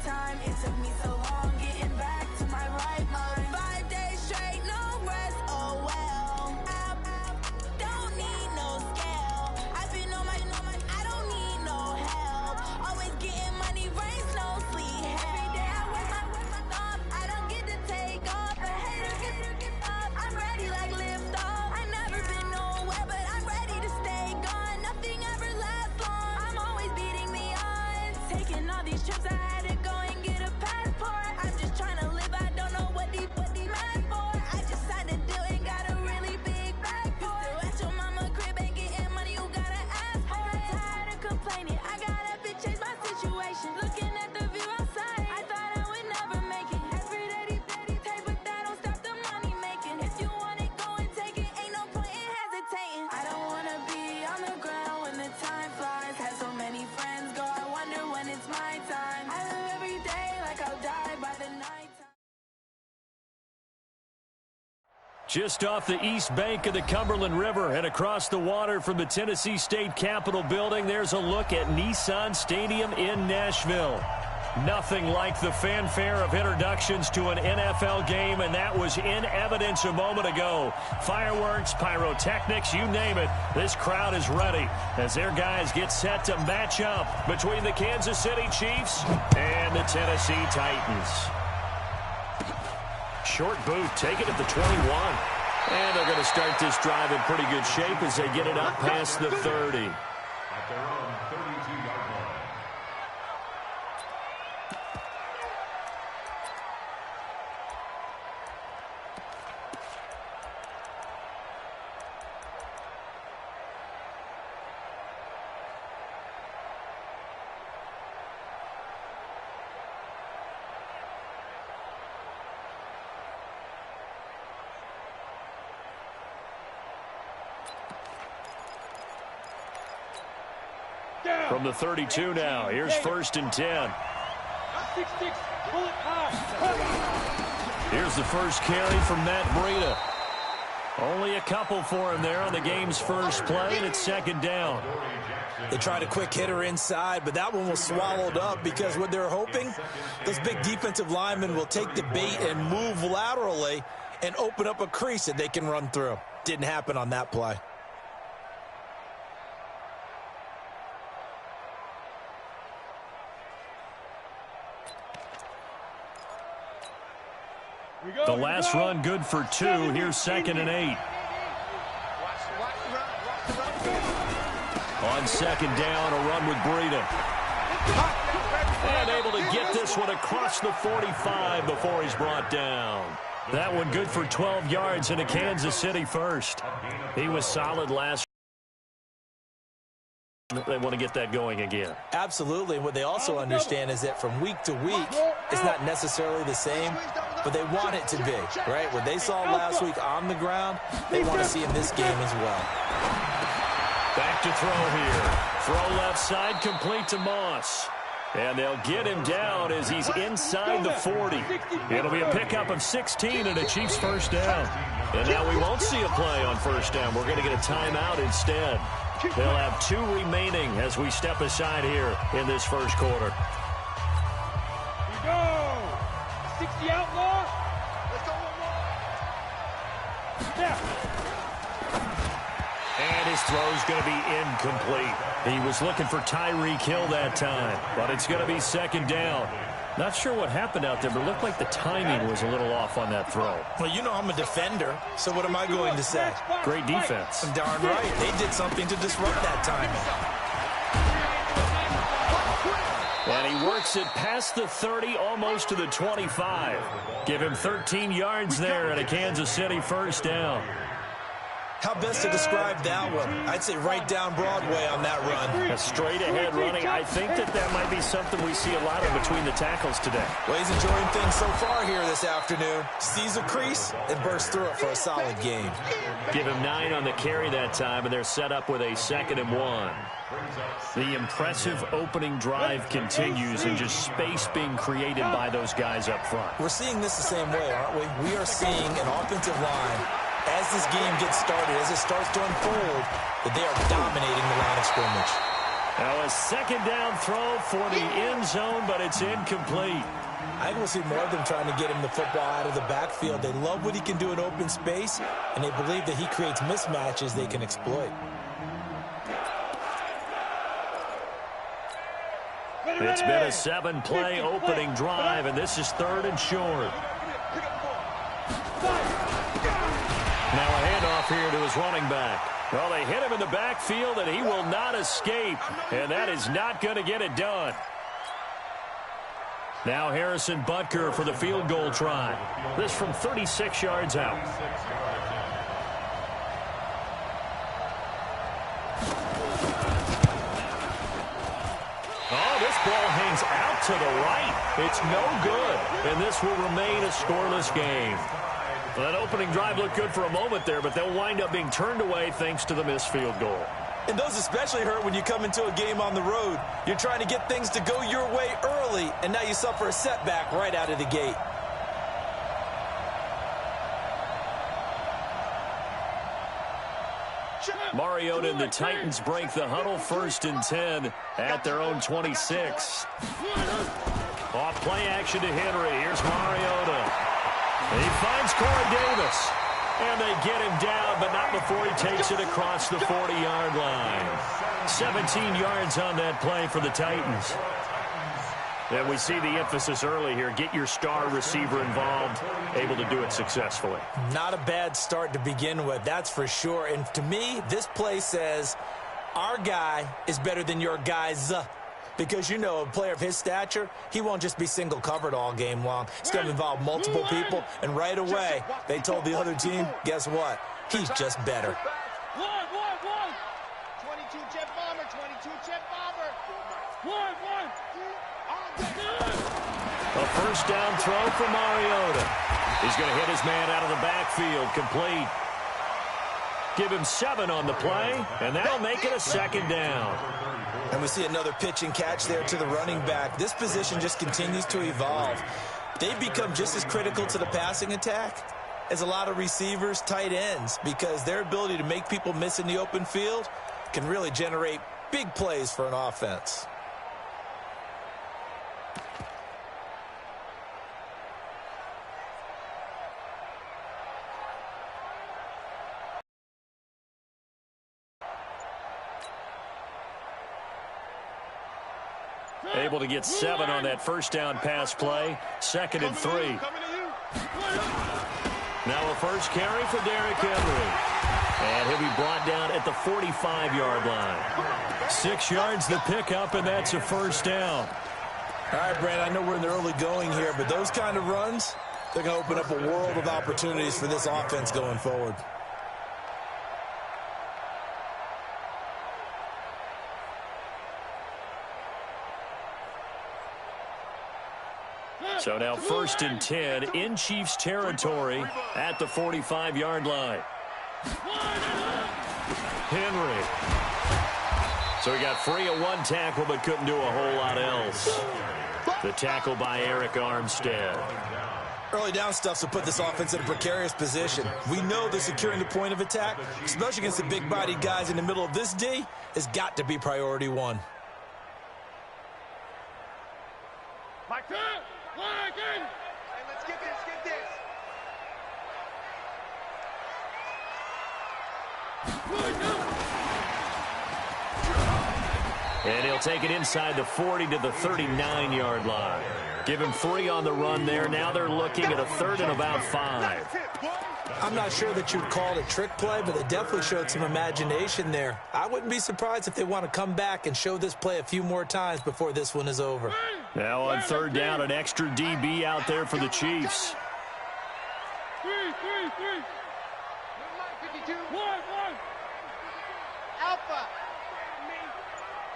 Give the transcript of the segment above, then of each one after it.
time. It took me so long getting back to my right mind. 5 days straight, no rest, oh well. I don't need no scale. I've been on my, I don't need no help. Always getting money, rains, no sleep. Every day I work my thumb. I don't get to take off. A hater get up. I'm ready like lift off. I never been nowhere, but I'm ready to stay gone. Nothing ever lasts long. I'm always beating the odds. Taking all these trips, I had to go and get a passport. I'm just trying to live. I don't know what these mad for. I just signed a deal and got a really big bag for it. Still at your mama crib ain't getting money, you gotta ask for it. I'm tired of complaining. I gotta bitch change my situation. Looking at the view outside, I thought I would never make it. Every day they take, but that don't stop the money making. If you want it, go and take it. Ain't no point in hesitating. I don't wanna be on the ground when the time flies. Had so many friends go, I wonder when it's my time. I live every day like I'll die by the night. Just off the east bank of the Cumberland River and across the water from the Tennessee State Capitol building, there's a look at Nissan Stadium in Nashville. Nothing like the fanfare of introductions to an NFL game, and that was in evidence a moment ago. Fireworks, pyrotechnics, you name it. This crowd is ready as their guys get set to match up between the Kansas City Chiefs and the Tennessee Titans. Short boot, take it at the 21. And they're going to start this drive in pretty good shape as they get it up past the 30. At their own 32-yard line. From the 32 now, here's 1st and 10. 6-6, pull it high. Here's the first carry from Matt Breida. Only a couple for him there on the game's first play, and it's 2nd down. They tried a quick hitter inside, but that one was swallowed up because what they're hoping, those big defensive linemen will take the bait and move laterally and open up a crease that they can run through. Didn't happen on that play. The last run good for 2. Here's 2nd and 8. On 2nd down, a run with Breida. And able to get this one across the 45 before he's brought down. That one good for 12 yards and a Kansas City first. He was solid last. They want to get that going again. Absolutely. And what they also understand is that from week to week, it's not necessarily the same, but they want it to be, right? What they saw last week on the ground, they want to see in this game as well. Back to throw here. Throw left side, complete to Moss. And they'll get him down as he's inside the 40. It'll be a pickup of 16 and a Chiefs first down. And now we won't see a play on first down. We're going to get a timeout instead. They'll have 2 remaining as we step aside here in this first quarter. Here we go. 60 outlaw. Let's go one more. Yeah. And his throw's going to be incomplete. He was looking for Tyreek Hill that time, but it's going to be 2nd down. Not sure what happened out there, but it looked like the timing was a little off on that throw. Well, you know I'm a defender, so what am I going to say? Great defense. I'm darn right. They did something to disrupt that timing. And he works it past the 30, almost to the 25. Give him 13 yards there and a Kansas City first down. How best to describe that one? I'd say right down Broadway on that run. A straight-ahead running. I think that might be something we see a lot of between the tackles today. Well, he's enjoying things so far here this afternoon. Sees a crease and bursts through it for a solid game. Give him 9 on the carry that time, and they're set up with a 2nd and 1. The impressive opening drive continues and just space being created by those guys up front. We're seeing this the same way, aren't we? We are seeing an offensive line, as this game gets started, as it starts to unfold, that they are dominating the line of scrimmage. Now a second down throw for the end zone, but it's incomplete. I think we'll see more of them trying to get him the football out of the backfield. They love what he can do in open space, and they believe that he creates mismatches they can exploit. It's been a 7-play opening drive, and this is 3rd and short. Now a handoff here to his running back. Well, they hit him in the backfield, and he will not escape, and that is not going to get it done. Now Harrison Butker for the field goal try. This from 36 yards out. Oh, this ball hangs out to the right. It's no good, and this will remain a scoreless game. Well, that opening drive looked good for a moment there, but they'll wind up being turned away thanks to the missed field goal. And those especially hurt when you come into a game on the road. You're trying to get things to go your way early, and now you suffer a setback right out of the gate. Mariota and the Titans break the huddle, 1st and 10 at their own 26. Off play action to Henry. Here's Mariota. And he finds Corey Davis. And they get him down, but not before he takes it across the 40-yard line. 17 yards on that play for the Titans. And we see the emphasis early here. Get your star receiver involved, able to do it successfully. Not a bad start to begin with, that's for sure. And to me, this play says our guy is better than your guys. Because, you know, a player of his stature, he won't just be single covered all game long. It's going to involve multiple people. And right away, they told the other team, guess what? He's just better. 22 jet bomber, 22 jet bomber. A first down throw for Mariota. He's going to hit his man out of the backfield, complete. Give him 7 on the play, and that'll make it a 2nd down. And we see another pitch and catch there to the running back. This position just continues to evolve. They've become just as critical to the passing attack as a lot of receivers, tight ends, because their ability to make people miss in the open field can really generate big plays for an offense. Able to get 7 on that first down pass play. 2nd and 3. Now a first carry for Derrick Henry. And he'll be brought down at the 45-yard line. 6 yards the pickup, and that's a first down. All right, Brad, I know we're in the early going here, but those kind of runs, they're going to open up a world of opportunities for this offense going forward. So now 1st and 10 in Chiefs territory at the 45-yard line. Henry. So he got free of 1 tackle but couldn't do a whole lot else. The tackle by Eric Armstead. Early down stuff to put this offense in a precarious position. We know that securing the point of attack, especially against the big-bodied guys in the middle of this D, has got to be priority 1. Hey, let's get this, And he'll take it inside the 40 to the 39-yard line. Give him 3 on the run there. Now they're looking at a 3rd and about 5. I'm not sure that you'd call it a trick play, but they definitely showed some imagination there. I wouldn't be surprised if they want to come back and show this play a few more times before this one is over. Now on 3rd down, an extra DB out there for the Chiefs. 3. 1. Alpha.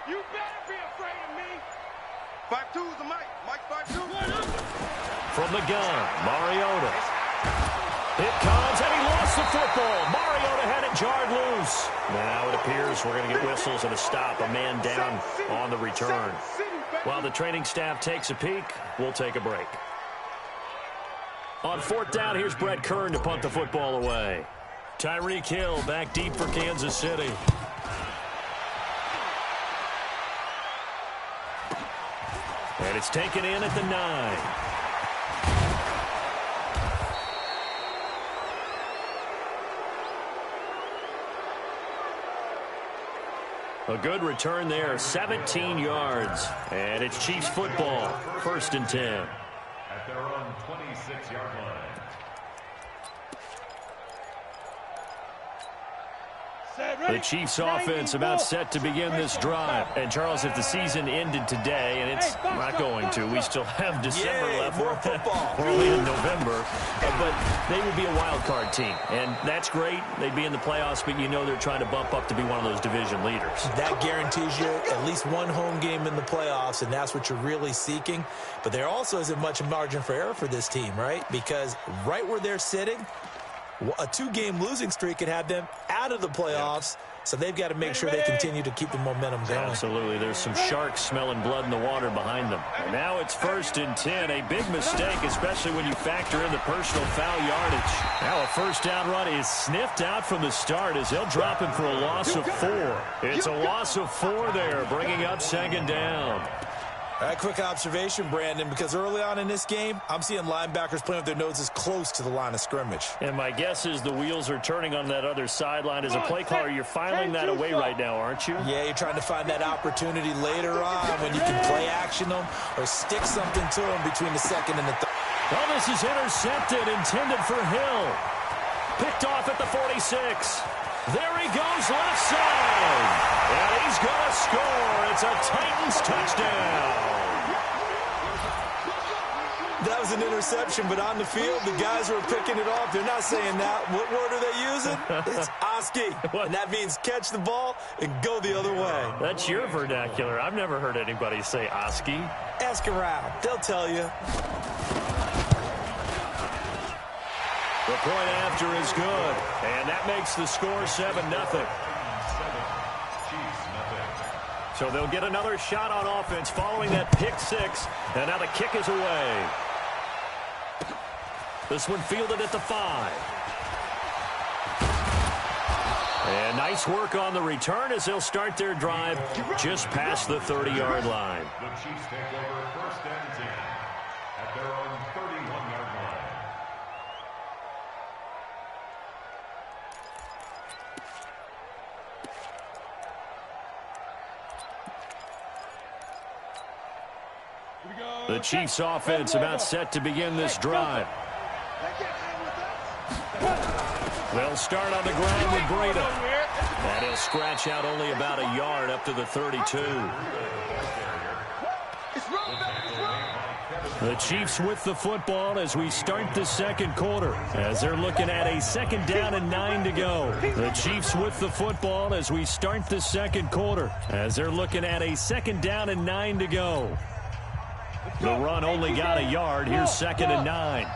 You better be afraid of me. 5-2's the Mike. Mike 5-2. From the gun, Mariota. It comes, and he lost the football. Mariota had it jarred loose. Now it appears we're going to get whistles and a stop. A man down on the return. While the training staff takes a peek, we'll take a break. On 4th down, here's Brett Kern to punt the football away. Tyreek Hill back deep for Kansas City. And it's taken in at the 9. A good return there, 17 yards. And it's Chiefs football, 1st and 10. At their own 26-yard line. The Chiefs offense about set to begin this drive. And Charles, if the season ended today, and it's not going to, we still have December left. More football. We're only in November. But they would be a wild card team. And that's great. They'd be in the playoffs, but you know they're trying to bump up to be one of those division leaders. That guarantees you at least one home game in the playoffs, and that's what you're really seeking. But there also isn't much margin for error for this team, right? Because right where they're sitting, a 2-game losing streak could have them out of the playoffs, so they've got to make sure they continue to keep the momentum going. Absolutely. There's some sharks smelling blood in the water behind them. And now it's 1st and 10. A big mistake, especially when you factor in the personal foul yardage. Now a first down run is sniffed out from the start as they'll drop him for a loss of 4. It's a loss of 4 there, bringing up 2nd down. All right, quick observation, Brandon, because early on in this game, I'm seeing linebackers playing with their noses close to the line of scrimmage. And my guess is the wheels are turning on that other sideline. As a play caller, you're filing that away right now, aren't you? Yeah, you're trying to find that opportunity later on when you can play action them or stick something to them between the 2nd and the 3rd. Well, this is intercepted, intended for Hill. Picked off at the 46. There he goes, left side. And he's going to score. It's a Titans touchdown. That was an interception, but on the field, the guys who are picking it off, they're not saying that. What word are they using? It's Oski. And that means catch the ball and go the other way. That's your vernacular. I've never heard anybody say Oski. Ask around. They'll tell you. The point after is good, and that makes the score 7-0. So they'll get another shot on offense following that pick 6, and now the kick is away. This one fielded at the 5. And nice work on the return as they'll start their drive just past the 30-yard line. The Chiefs take over 1st and 10 at their own 31-yard line. The Chiefs offense about set to begin this drive. They'll start on the ground with Breda. And he'll scratch out only about a yard up to the 32. The Chiefs with the football as we start the 2nd quarter, as they're looking at a 2nd down and 9 to go. The Chiefs with the football as we start the 2nd quarter, as they're looking at a 2nd down and 9 to go. The run only got a yard. Here's 2nd and 9.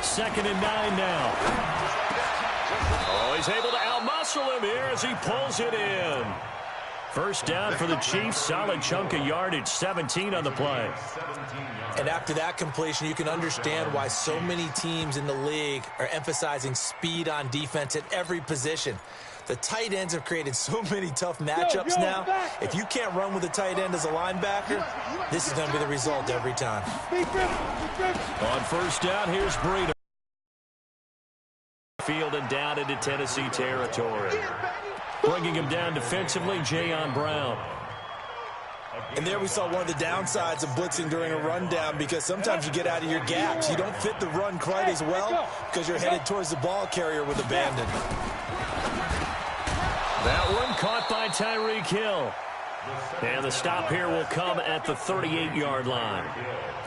2nd and 9 now. Oh, he's able to outmuscle him here as he pulls it in. First down for the Chiefs. Solid chunk of yardage. 17 on the play. And after that completion, you can understand why so many teams in the league are emphasizing speed on defense at every position. The tight ends have created so many tough matchups now. If you can't run with a tight end as a linebacker, this is going to be the result every time. On first down, here's Breda. Field and down into Tennessee territory. Bringing him down defensively, Jayon Brown. And there we saw one of the downsides of blitzing during a rundown, because sometimes you get out of your gaps. You don't fit the run quite as well because you're headed towards the ball carrier with abandon. That one caught by Tyreek Hill. And the stop here will come at the 38-yard line.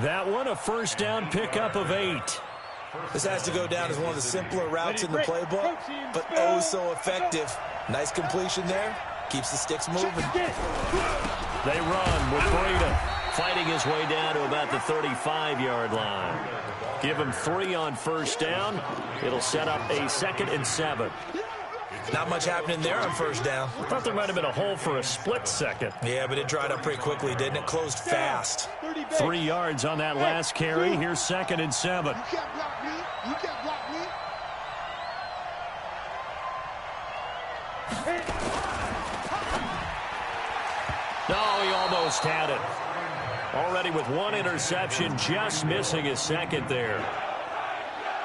That one a first down pickup of 8. This has to go down as one of the simpler routes in the playbook, but oh so effective. Nice completion there. Keeps the sticks moving. They run with Breda, fighting his way down to about the 35-yard line. Give him 3 on first down. It'll set up a 2nd and 7. Not much happening there on first down. I thought there might have been a hole for a split second. Yeah, but it dried up pretty quickly, didn't it? Closed fast. 3 yards on that last carry. Here's 2nd and 7. You can't block me. You can't block me. No, he almost had it. Already with one interception, just missing his second there.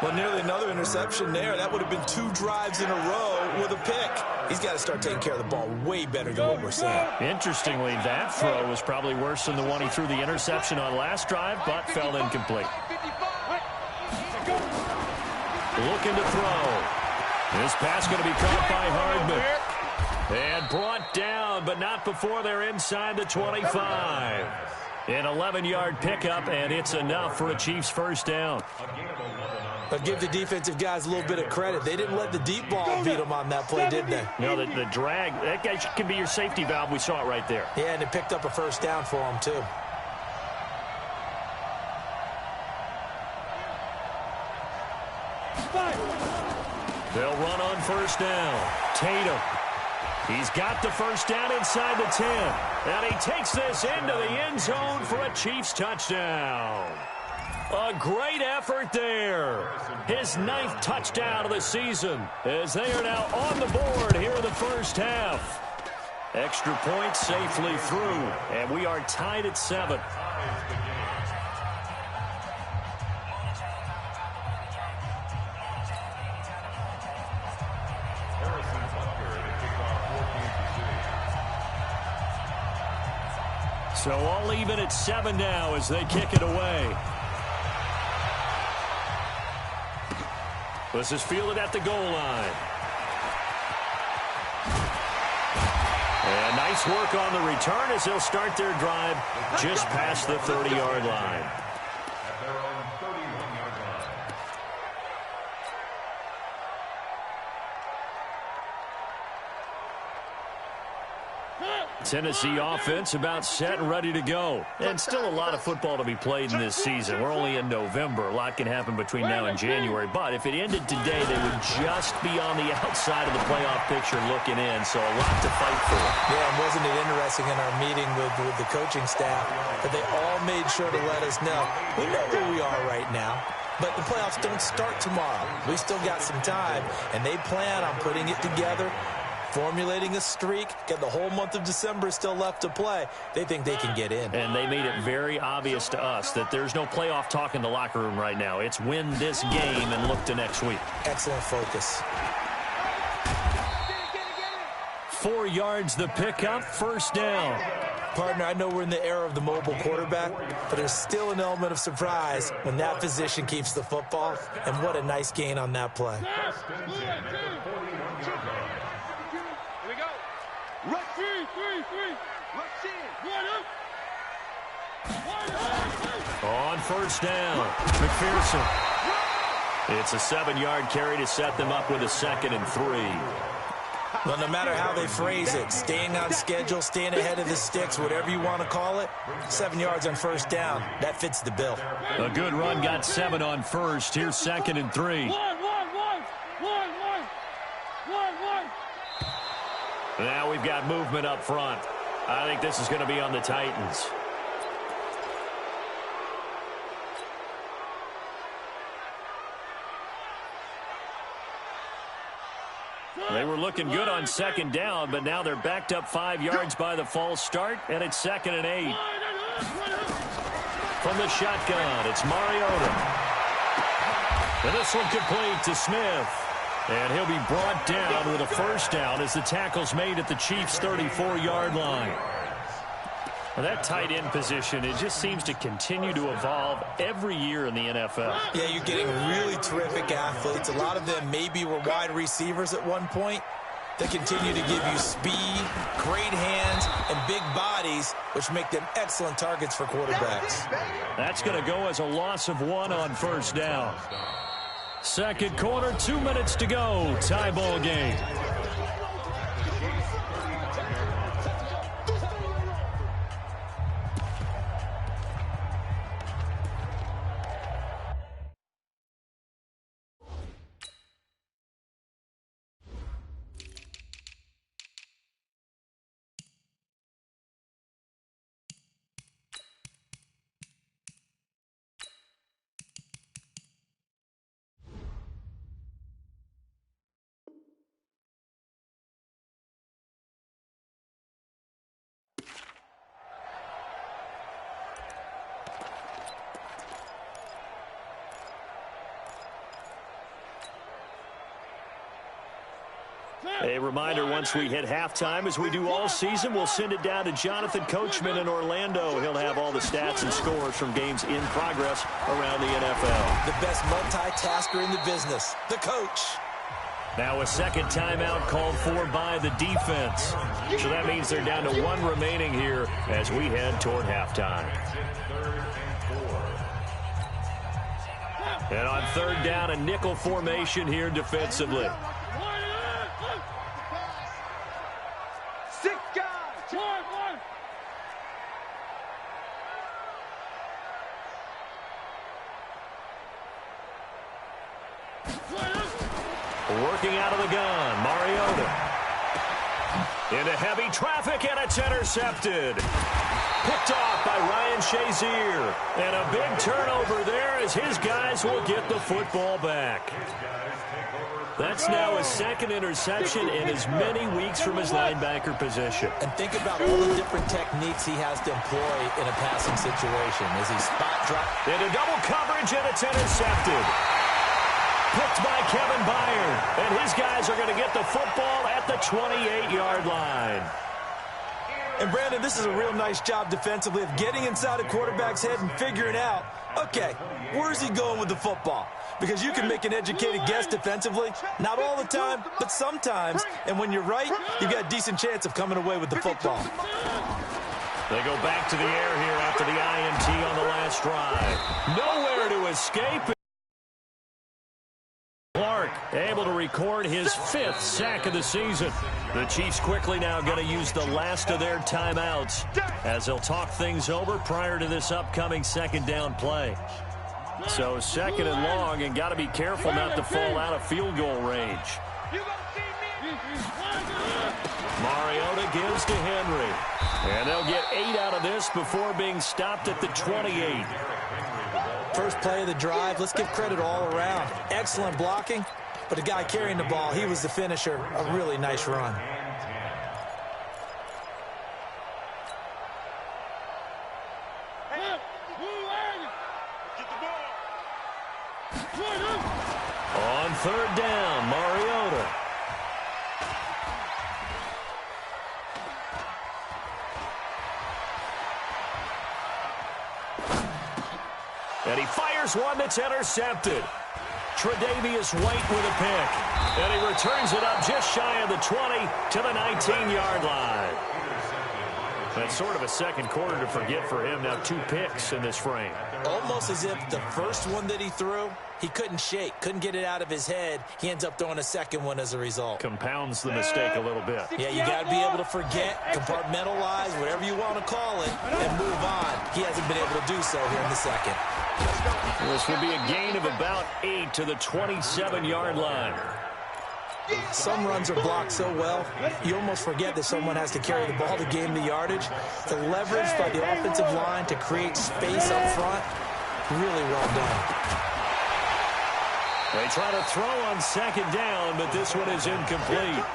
Well, nearly another interception there. That would have been 2 drives in a row with a pick. He's got to start taking care of the ball way better than what we're seeing. Interestingly, that throw was probably worse than the one he threw the interception on last drive, but fell incomplete. Looking to throw. This pass going to be caught by Hardman. And brought down, but not before they're inside the 25. An 11-yard pickup, and it's enough for a Chiefs first down. But give the defensive guys a little bit of credit. They didn't let the deep ball beat them on that play, did they? No, the drag, that guy can be your safety valve. We saw it right there. Yeah, and it picked up a first down for them, too. They'll run on first down. Tatum. He's got the first down inside the 10. And he takes this into the end zone for a Chiefs touchdown. A great effort there. His 9th touchdown of the season as they are now on the board here in the first half. Extra point safely through, and we are tied at 7. So all even at 7 now as they kick it away. This is fielded at the goal line. And nice work on the return as they'll start their drive just past the 30-yard line. At their own 31-yard line. Tennessee offense about set and ready to go. And still a lot of football to be played in this season. We're only in November. A lot can happen between now and January. But if it ended today, they would just be on the outside of the playoff picture looking in. So a lot to fight for. Yeah, and wasn't it interesting in our meeting with the coaching staff that they all made sure to let us know, we know where we are right now. But the playoffs don't start tomorrow. We still got some time, and they plan on putting it together, formulating a streak, get the whole month of December still left to play. They think they can get in. And they made it very obvious to us that there's no playoff talk in the locker room right now. It's win this game and look to next week. Excellent focus. 4 yards the pickup, first down. Partner, I know we're in the era of the mobile quarterback, but there's still an element of surprise when that position keeps the football, and what a nice gain on that play. On first down, McPherson. It's a 7-yard carry to set them up with a 2nd and 3. Well, no matter how they phrase it, staying on schedule, staying ahead of the sticks, whatever you want to call it, 7 yards on first down, that fits the bill. A good run got 7 on first. Here's 2nd and 3. Now we've got movement up front. I think this is going to be on the Titans. They were looking good on 2nd down, but now they're backed up 5 yards by the false start, and it's 2nd and 8. From the shotgun, it's Mariota. And this one complete to Smith. And he'll be brought down with a first down as the tackle's made at the Chiefs' 34-yard line. Well, that tight end position, it just seems to continue to evolve every year in the NFL. Yeah, you're getting really terrific athletes. A lot of them maybe were wide receivers at one point. They continue to give you speed, great hands, and big bodies, which make them excellent targets for quarterbacks. That's going to go as a loss of 1 on first down. Second quarter, 2 minutes to go. Tie ball game. A reminder, once we hit halftime, as we do all season, we'll send it down to Jonathan Coachman in Orlando. He'll have all the stats and scores from games in progress around the NFL. The best multitasker in the business, the coach. Now a second timeout called for by the defense. So that means they're down to one remaining here as we head toward halftime. And on third down, a nickel formation here defensively. Working out of the gun, Mariota. Into heavy traffic, and it's intercepted. Picked off by Ryan Shazier. And a big turnover there as his guys will get the football back. That's now his second interception in as many weeks from his linebacker position. And think about all the different techniques he has to employ in a passing situation. As he spot drop. Into double coverage, and it's intercepted. Picked by Kevin Byard, and his guys are going to get the football at the 28-yard line. And, Brandon, this is a real nice job defensively of getting inside a quarterback's head and figuring out, okay, where's he going with the football? Because you can make an educated guess defensively, not all the time, but sometimes. And when you're right, you've got a decent chance of coming away with the football. They go back to the air here after the INT on the last drive. Nowhere to escape. Clark able to record his 5th sack of the season. The Chiefs quickly now going to use the last of their timeouts as they'll talk things over prior to this upcoming second down play. So second and long, and got to be careful not to fall out of field goal range. Mariota gives to Henry. And they'll get 8 out of this before being stopped at the 28. First play of the drive, let's give credit all around. Excellent blocking, but the guy carrying the ball, he was the finisher. A really nice run. On third down, Mariota. And he fires one that's intercepted. Tre'Davious White with a pick. And he returns it up just shy of the 20 to the 19-yard line. That's sort of a second quarter to forget for him. Now 2 picks in this frame. Almost as if the first one that he threw, he couldn't shake, couldn't get it out of his head. He ends up throwing a second one as a result. Compounds the mistake a little bit. Yeah, you got to be able to forget, compartmentalize, whatever you want to call it, and move on. He hasn't been able to do so here in the second. This will be a gain of about 8 to the 27-yard line. Some runs are blocked so well, you almost forget that someone has to carry the ball to gain the yardage. The leverage by the offensive line to create space up front, really well done. They try to throw on second down, but this one is incomplete.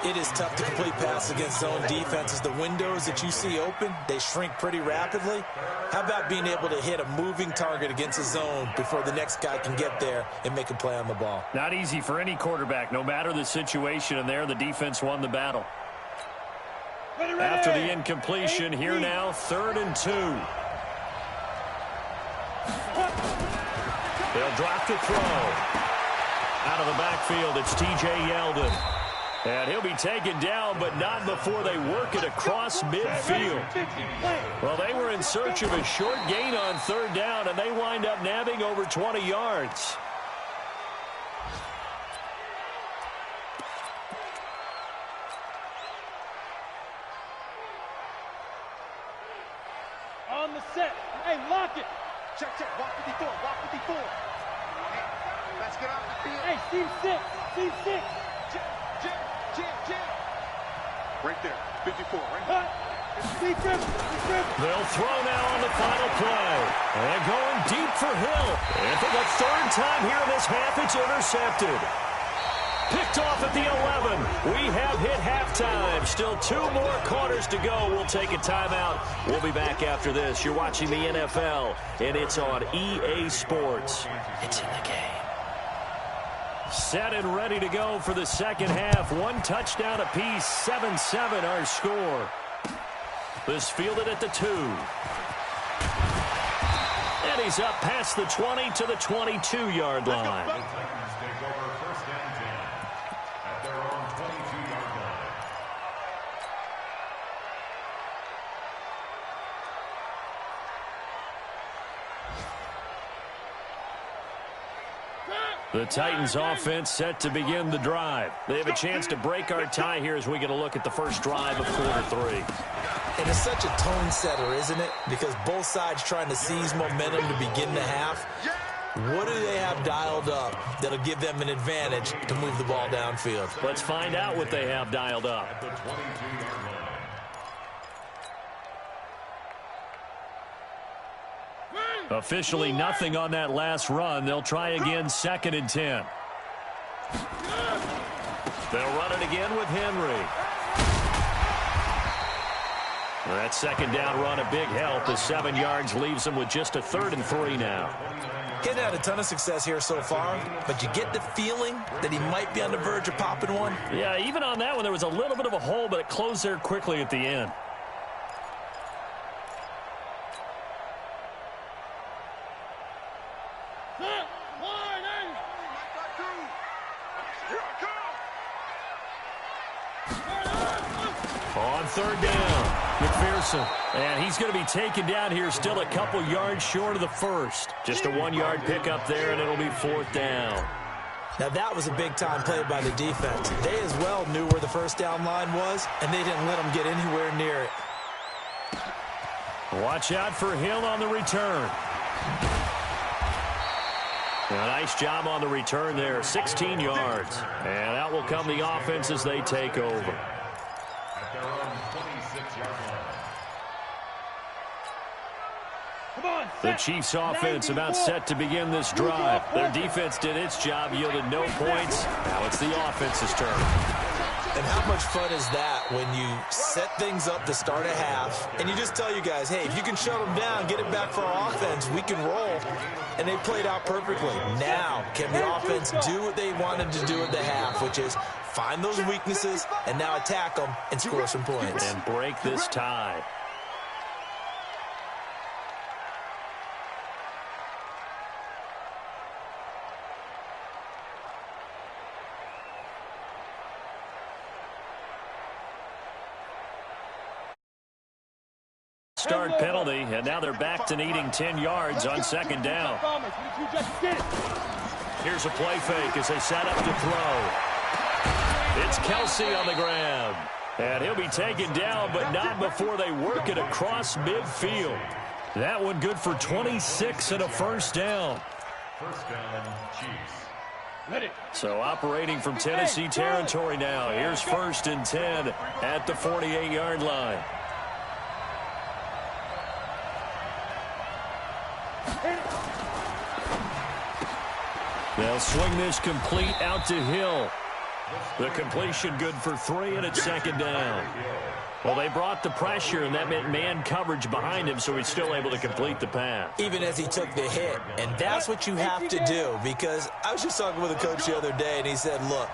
It is tough to complete passes against zone defenses. The windows that you see open, they shrink pretty rapidly. How about being able to hit a moving target against a zone before the next guy can get there and make a play on the ball? Not easy for any quarterback, no matter the situation, and there the defense won the battle. After the incompletion, here now, 3rd and 2. They'll drop to throw. Out of the backfield, it's T.J. Yeldon. And he'll be taken down, but not before they work it across midfield. Well, they were in search of a short gain on 3rd down, and they wind up nabbing over 20 yards. On the set. Hey, lock it. Check. Walk 54. Let's get out the field. Hey, Team 6. Jam. Right there, 54, right? They'll throw now on the final play. And going deep for Hill. And for the 3rd time here in this half, it's intercepted. Picked off at the 11. We have hit halftime. Still 2 more quarters to go. We'll take a timeout. We'll be back after this. You're watching the NFL, and it's on EA Sports. It's in the game. Set and ready to go for the second half. One touchdown apiece, 7-7 our score. This fielded at the 2. And he's up past the 20 to the 22-yard line. The Titans take over first and 10 at their own 22-yard line. The Titans offense set to begin the drive. They have a chance to break our tie here as we get a look at the first drive of quarter 3. And it's such a tone setter, isn't it? Because both sides trying to seize momentum to begin the half. What do they have dialed up that'll give them an advantage to move the ball downfield? Let's find out what they have dialed up. At the 22-yard line. Officially nothing on that last run. They'll try again, 2nd and 10. They'll run it again with Henry. That second down run, a big help. The 7 yards leaves them with just a 3rd and 3 now. He's had a ton of success here so far, but you get the feeling that he might be on the verge of popping one. Yeah, even on that one, there was a little bit of a hole, but it closed there quickly at the end. On 3rd down, McPherson. And he's going to be taken down here, still a couple yards short of the first. Just a 1-yard pickup there, and it'll be 4th down. Now that was a big-time play by the defense. They as well knew where the first down line was, and they didn't let them get anywhere near it. Watch out for Hill on the return. A nice job on the return there, 16 yards. And out will come the offense as they take over. At their own 26-yard line. The Chiefs offense about set to begin this drive. Their defense did its job, yielded no points. Now it's the offense's turn. And how much fun is that when you set things up to start a half and you just tell you guys, hey, if you can shut them down, get it back for our offense, we can roll. And they played out perfectly. Now, can the offense do what they wanted to do at the half, which is find those weaknesses and now attack them and score some points. And break this tie. Start penalty, and now they're back to needing 10 yards on 2nd down. Here's a play fake as they set up to throw. It's Kelsey on the grab. And he'll be taken down, but not before they work it across midfield. That one good for 26 and a 1st down. First down, Chiefs. So operating from Tennessee territory now. Here's 1st and 10 at the 48-yard line. They'll swing this complete out to Hill. The completion good for 3, and it's 2nd down. Well, they brought the pressure, and that meant man coverage behind him, so he's still able to complete the pass. Even as he took the hit, and that's what you have to do, because I was just talking with a coach the other day, and he said, look,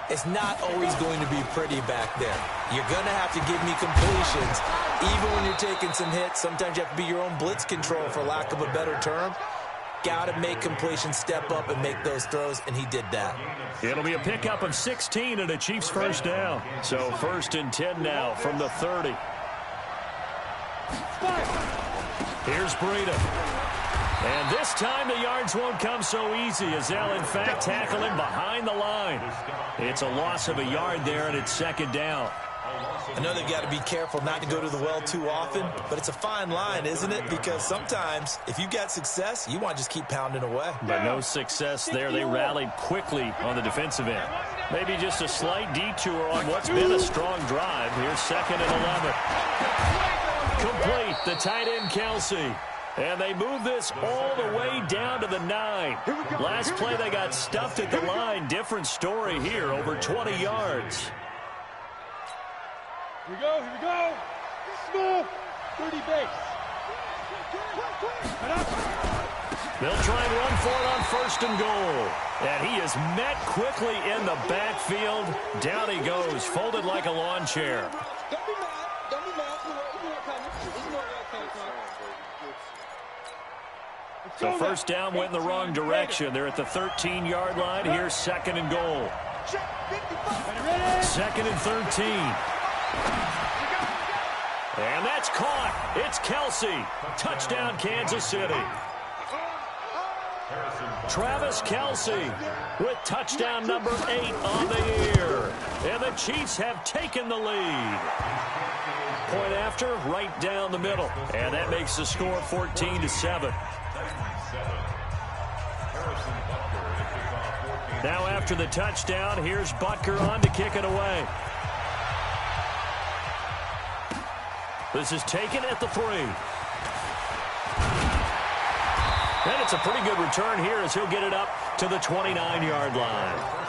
it's not always going to be pretty back there. You're going to have to give me completions. Even when you're taking some hits, sometimes you have to be your own blitz control, for lack of a better term. Got to make completions, step up and make those throws, and he did that. It'll be a pickup of 16 and a Chiefs 1st down. So 1st and 10 now from the 30. Here's Breida. And this time the yards won't come so easy as they'll, in fact, tackle him behind the line. It's a loss of a yard there, and it's 2nd down. I know they've got to be careful not to go to the well too often, but it's a fine line, isn't it? Because sometimes, if you've got success, you want to just keep pounding away. But no success there. They rallied quickly on the defensive end. Maybe just a slight detour on what's been a strong drive. Here's 2nd and 11. Complete, the tight end Kelsey. And they move this all the way down to the 9. Last play, they got stuffed at the line. Different story here, over 20 yards. Here we go, here we go. Small, 30 base. They'll try and run for it on 1st and goal. And he is met quickly in the backfield. Down he goes, folded like a lawn chair. Don't be mad. Don't be mad. You know where coming. You know where it came from. So first down went in the wrong direction. They're at the 13-yard line. Here's 2nd and goal. 2nd and 13. And that's caught. It's Kelsey. Touchdown, Kansas City. Travis Kelsey with touchdown number 8 on the year. And the Chiefs have taken the lead. Point after, right down the middle. And that makes the score 14-7. Now after the touchdown, here's Butker on to kick it away. This is taken at the 3. And it's a pretty good return here as he'll get it up to the 29-yard line.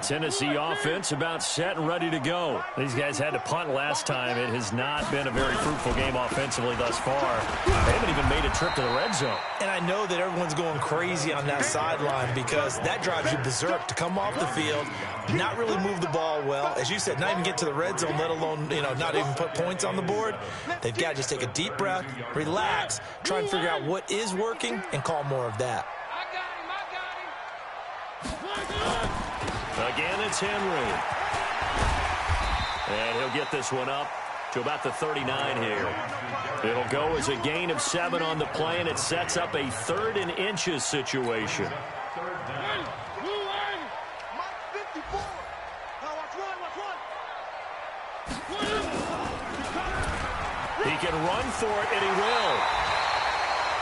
Tennessee offense about set and ready to go. These guys had to punt last time. It has not been a very fruitful game offensively thus far. They haven't even made a trip to the red zone. And I know that everyone's going crazy on that sideline because that drives you berserk to come off the field, not really move the ball well. As you said, not even get to the red zone, let alone, not even put points on the board. They've got to just take a deep breath, relax, try and figure out what is working, and call more of that. Again, it's Henry. And he'll get this one up to about the 39 here. It'll go as a gain of 7 on the play, and it sets up a 3rd and inches situation. He can run for it, and he will.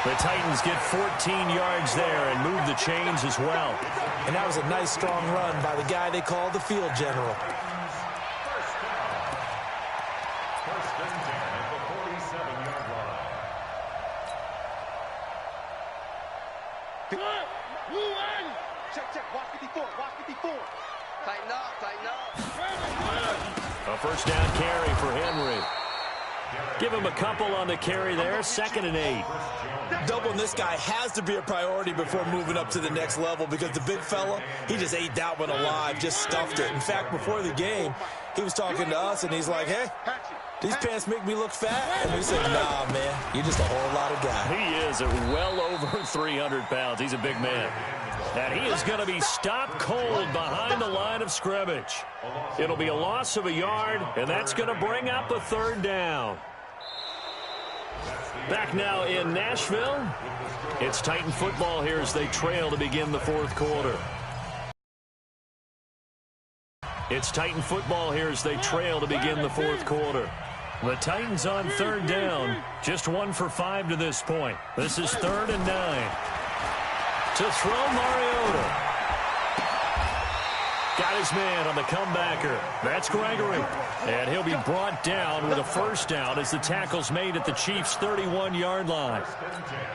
The Titans get 14 yards there and move the chains as well. And that was a nice, strong run by the guy they call the field general. First and 10 at the 47-yard line. Check. Watch 54. Watch 54. Tighten up. A first down carry for Henry. Give him a couple on the carry there. 2nd and 8. Doubling this guy has to be a priority before moving up to the next level because the big fella, he just ate that one alive, just stuffed it. In fact, before the game, he was talking to us, and he's like, hey, these pants make me look fat? And we said, nah, man, you're just a whole lot of guy. He is at well over 300 pounds. He's a big man. And he is going to be stopped cold behind the line of scrimmage. It'll be a loss of a yard, and that's going to bring up a 3rd down. Back now in Nashville. It's Titan football here as they trail to begin the 4th quarter. It's Titan football here as they trail to begin the 4th quarter. The Titans on 3rd down. Just 1 for 5 to this point. This is 3rd and 9. To throw, Mariota. Got his man on the comebacker. That's Gregory. And he'll be brought down with a first down as the tackle's made at the Chiefs' 31-yard line.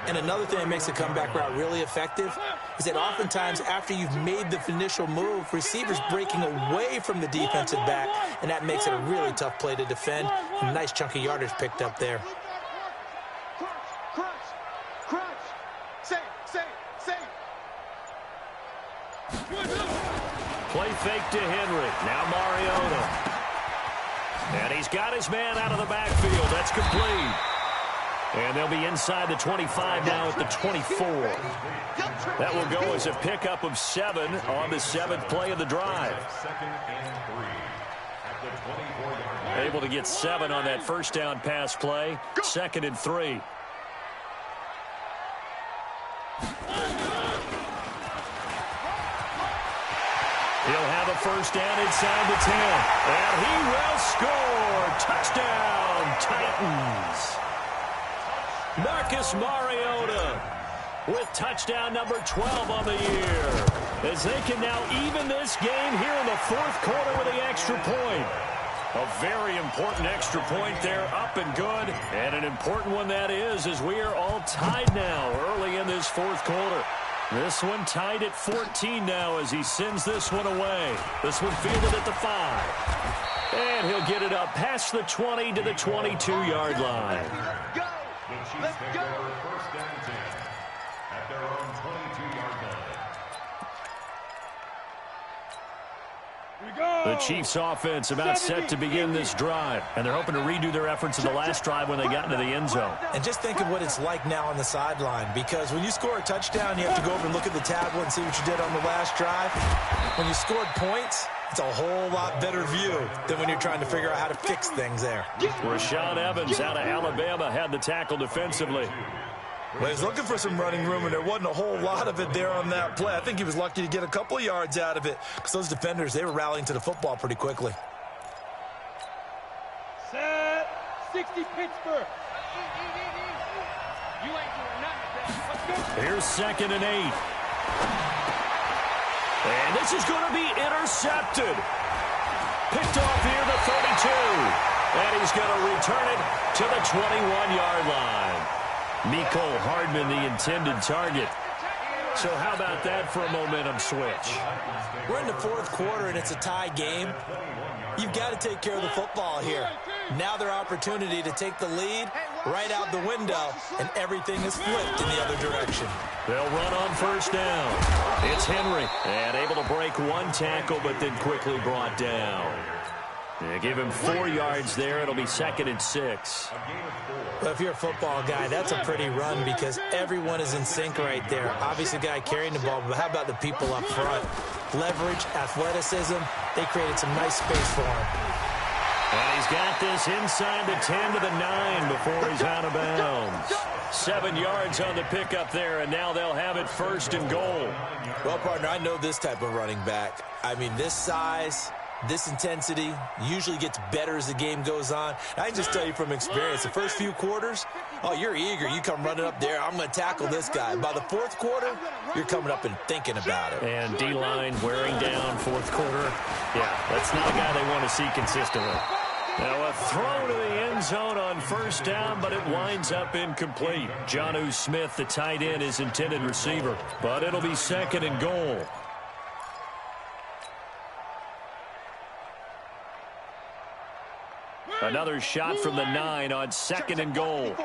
And another thing that makes the comeback route really effective is that oftentimes after you've made the initial move, receivers breaking away from the defensive back, and that makes it a really tough play to defend. A nice chunk of yardage picked up there. Crunch. Safe. Play fake to Henry. Now Mariota. And he's got his man out of the backfield. That's complete. And they'll be inside the 25 now at the 24. That will go as a pickup of 7 on the 7th play of the drive. Able to get 7 on that first down pass play. 2nd and 3. He'll have a first down inside the 10. And he will score. Touchdown, Titans. Marcus Mariota with touchdown number 12 on the year. As they can now even this game here in the 4th quarter with the extra point. A very important extra point there, up and good. And an important one that is, as we are all tied now early in this 4th quarter. This one tied at 14 now as he sends this one away. This one fielded at the 5. And he'll get it up past the 20 to the 22-yard line. Go! The Chiefs Let's take go! over first down and 10 at their own 22-yard line. The Chiefs offense about set to begin this drive. And they're hoping to redo their efforts in the last drive when they got into the end zone. And just think of what it's like now on the sideline, because when you score a touchdown, you have to go over and look at the tablet and see what you did on the last drive. When you scored points, it's a whole lot better view than when you're trying to figure out how to fix things there. Rashaan Evans out of Alabama had the tackle defensively. Well, he was looking for some running room, and there wasn't a whole lot of it there on that play. I think he was lucky to get a couple of yards out of it because those defenders, they were rallying to the football pretty quickly. Set. 60 Pittsburgh. You ain't doing nothing. Let's go. Here's 2nd and 8. And this is going to be intercepted. Picked off here, the 32. And he's going to return it to the 21-yard line. Mecole Hardman, the intended target. So how about that for a momentum switch? We're in the 4th quarter, and it's a tie game. You've got to take care of the football here. Now their opportunity to take the lead right out the window, and everything is flipped in the other direction. They'll run on first down. It's Henry, and able to break one tackle, but then quickly brought down. They give him 4 yards there. It'll be 2nd and 6. Well, if you're a football guy, that's a pretty run because everyone is in sync right there. Obviously, the guy carrying the ball, but how about the people up front? Leverage, athleticism, they created some nice space for him. And he's got this inside the 10 to the 9 before he's out of bounds. 7 yards on the pickup there, and now they'll have it 1st and goal. Well, partner, I know this type of running back. I mean, this size, this intensity usually gets better as the game goes on. I can just tell you from experience, the first few quarters, oh, you're eager. You come running up there, I'm going to tackle this guy. By the 4th quarter, you're coming up and thinking about it. And D-line wearing down 4th quarter. Yeah, that's not a guy they want to see consistently. Now a throw to the end zone on 1st down, but it winds up incomplete. Jonnu Smith, the tight end, is intended receiver, but it'll be 2nd and goal. Another shot from the 9 on 2nd and goal.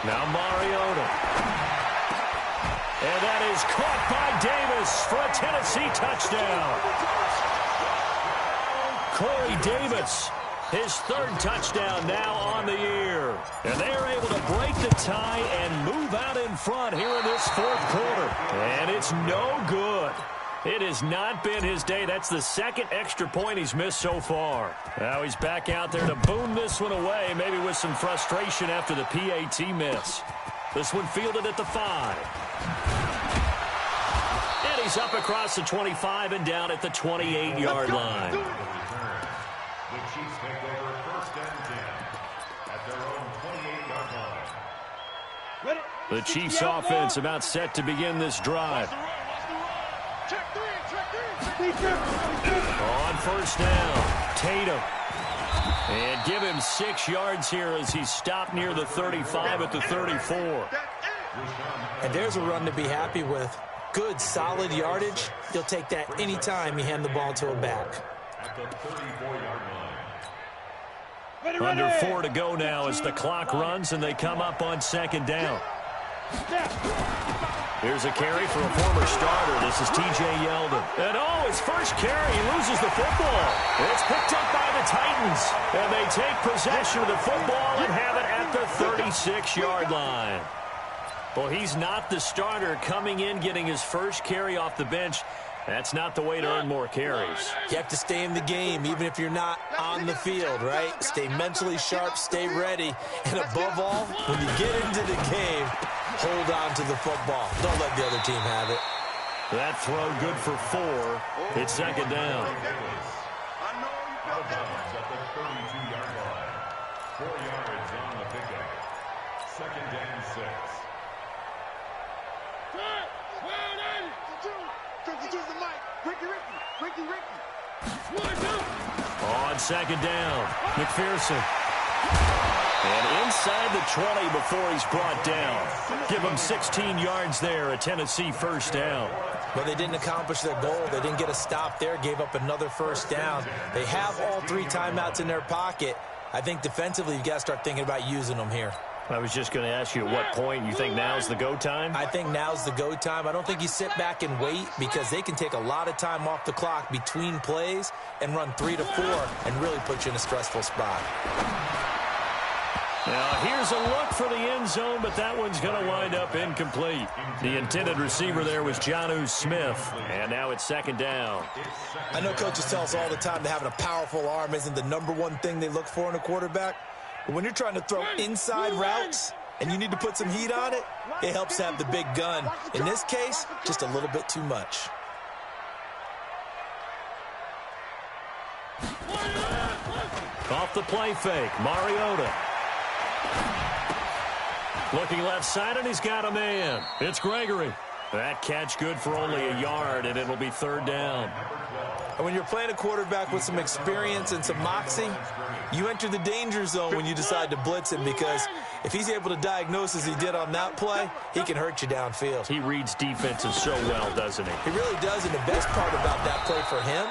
Now Mariota. And that is caught by Davis for a Tennessee touchdown. Corey Davis, his 3rd touchdown now on the year. And they're able to break the tie and move out in front here in this 4th quarter. And it's no good. It has not been his day. That's the 2nd extra point he's missed so far. Now he's back out there to boom this one away, maybe with some frustration after the PAT miss. This one fielded at the 5. And he's up across the 25 and down at the 28-yard line. The Chiefs take over 1st and 10 at their own 28-yard line. The Chiefs offense about set to begin this drive. On 1st down, Tatum. And give him 6 yards here as he's stopped near the 35 at the 34. And there's a run to be happy with. Good, solid yardage. You'll take that any time you hand the ball to a back. At the 34-yard line. Under 4 to go now as the clock runs and they come up on 2nd down. Here's a carry for a former starter. This is T.J. Yeldon. And oh, his first carry, he loses the football. It's picked up by the Titans. And they take possession of the football and have it at the 36-yard line. Well, he's not the starter coming in, getting his first carry off the bench. That's not the way to earn more carries. You have to stay in the game, even if you're not on the field, right? Stay mentally sharp, stay ready. And above all, when you get into the game, hold on to the football. Don't let the other team have it. That throw good for 4. It's 2nd down. Out of bounds at the 32-yard line. 4 yards on the pickup. 2nd and 6. On 2nd down, McPherson. And inside the 20 before he's brought down. Give him 16 yards there, a Tennessee first down. Well, they didn't accomplish their goal. They didn't get a stop there, gave up another first down. They have all 3 timeouts in their pocket. I think defensively you've got to start thinking about using them here. I was just going to ask you at what point you think now's the go time? I think now's the go time. I don't think you sit back and wait because they can take a lot of time off the clock between plays and run 3 to 4 and really put you in a stressful spot. Now, here's a look for the end zone, but that one's going to wind up incomplete. The intended receiver there was Jonnu Smith, and now it's second down. I know coaches tell us all the time that having a powerful arm isn't the #1 thing they look for in a quarterback. But when you're trying to throw inside routes and you need to put some heat on it, it helps to have the big gun. In this case, just a little bit too much. Off the play fake, Mariota. Looking left side, and he's got a man. It's Gregory. That catch good for only a yard, and it'll be third down. And when you're playing a quarterback with some experience and some moxie, you enter the danger zone when you decide to blitz him, because if he's able to diagnose as he did on that play, he can hurt you downfield. He reads defenses so well, doesn't he? He really does, and the best part about that play for him,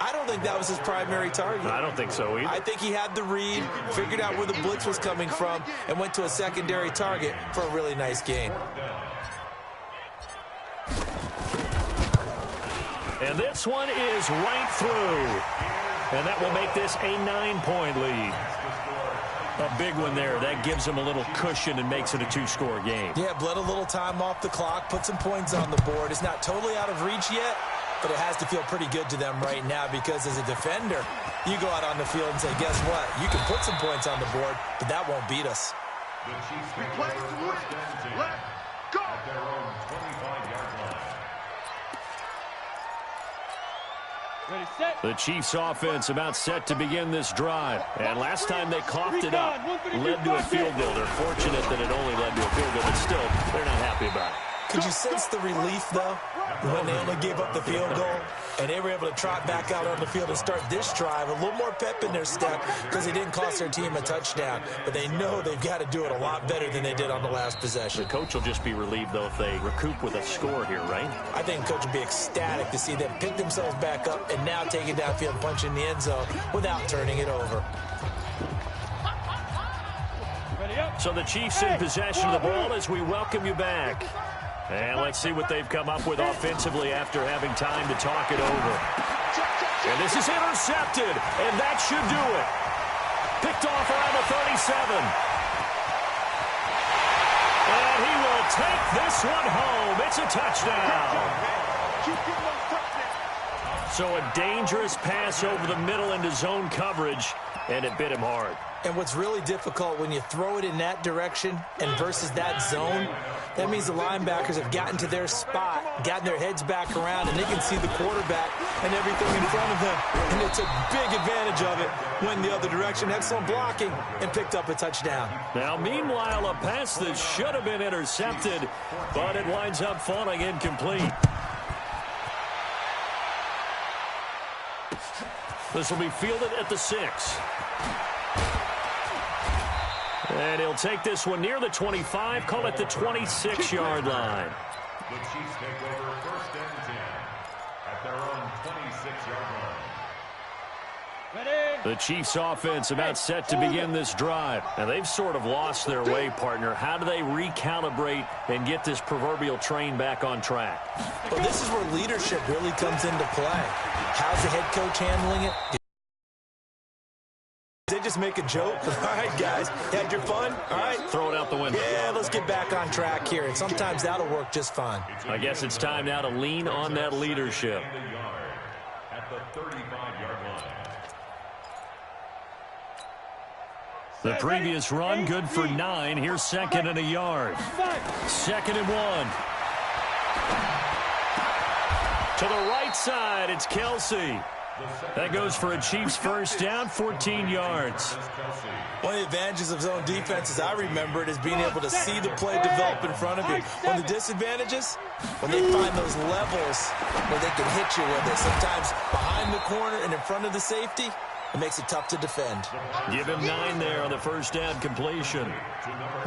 I don't think that was his primary target. I don't think so either. I think he had the read, figured out where the blitz was coming from, and went to a secondary target for a really nice gain. And this one is right through. And that will make this a 9-point lead. A big one there. That gives him a little cushion and makes it a 2-score game. Yeah, bled a little time off the clock, put some points on the board. It's not totally out of reach yet, but it has to feel pretty good to them right now, because as a defender, you go out on the field and say, guess what? You can put some points on the board, but that won't beat us. The Chiefs take over first and 10 at their own 25-yard line. Ready, set. The Chiefs offense about set to begin this drive. And last time they coughed it up, led to a field goal. They're fortunate that it only led to a field goal, but still, they're not happy about it. Could you sense the relief, though, when they only gave up the field goal and they were able to trot back out on the field and start this drive? A little more pep in their step because they didn't cost their team a touchdown, but they know they've got to do it a lot better than they did on the last possession. The coach will just be relieved, though, if they recoup with a score here, right? I think the coach will be ecstatic to see them pick themselves back up and now take it downfield and punch in the end zone without turning it over. So the Chiefs in possession of the ball as we welcome you back. And let's see what they've come up with offensively after having time to talk it over. And this is intercepted, and that should do it. Picked off around the 37. And he will take this one home. It's a touchdown. So a dangerous pass over the middle into zone coverage, and it bit him hard. And what's really difficult when you throw it in that direction and versus that zone, that means the linebackers have gotten to their spot, gotten their heads back around, and they can see the quarterback and everything in front of them. And they took big advantage of it, went the other direction, excellent blocking, and picked up a touchdown. Now, meanwhile, a pass that should have been intercepted, but it winds up falling incomplete. This will be fielded at the 6. And he'll take this one near the 25, call it the 26-yard line. The Chiefs take over first and 10 at their own 26-yard line. Ready. The Chiefs offense about set to begin this drive. And they've sort of lost their way, partner. How do they recalibrate and get this proverbial train back on track? Well, this is where leadership really comes into play. How's the head coach handling it? They just make a joke. All right, guys, had your fun? All right. Throw it out the window. Yeah, let's get back on track here. And sometimes that'll work just fine. I guess it's time now to lean on that leadership. At the 35-yard line. The previous run, good for 9. Here's second and a yard. Second and 1. To the right side, it's Kelsey. That goes for a Chiefs first down, 14 yards. One of the advantages of zone defense, as I remember it, is being able to see the play develop in front of you. One of the disadvantages, when they find those levels where they can hit you with it, sometimes behind the corner and in front of the safety, It makes it tough to defend. Give him 9 there on the first down completion.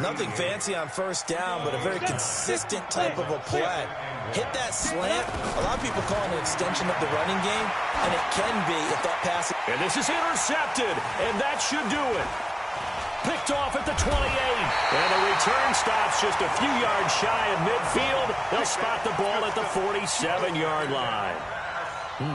Nothing fancy on first down, but a very consistent type of a play. Hit that slant. A lot of people call it an extension of the running game, and it can be if that pass. And this is intercepted, and that should do it. Picked off at the 28. And the return stops just a few yards shy of midfield. They'll spot the ball at the 47-yard line.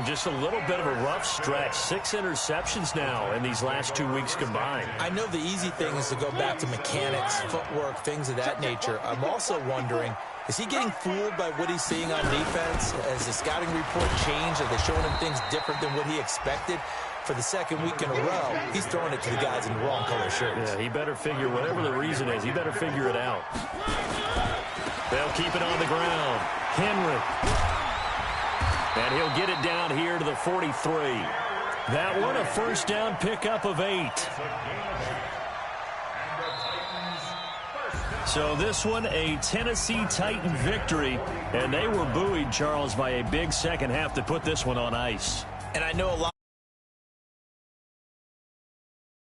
Just a little bit of a rough stretch. 6 interceptions now in these last 2 weeks combined. I know the easy thing is to go back to mechanics, footwork, things of that nature. I'm also wondering, is he getting fooled by what he's seeing on defense? Has the scouting report changed? Are they showing him things different than what he expected? For the second week in a row, he's throwing it to the guys in the wrong color shirts. Yeah, he better figure, whatever the reason is, he better figure it out. They'll keep it on the ground. Henry. And he'll get it down here to the 43. That one, a first down pickup of 8. So this one, a Tennessee Titan victory. And they were buoyed, Charles, by a big second half to put this one on ice. And I know a lot.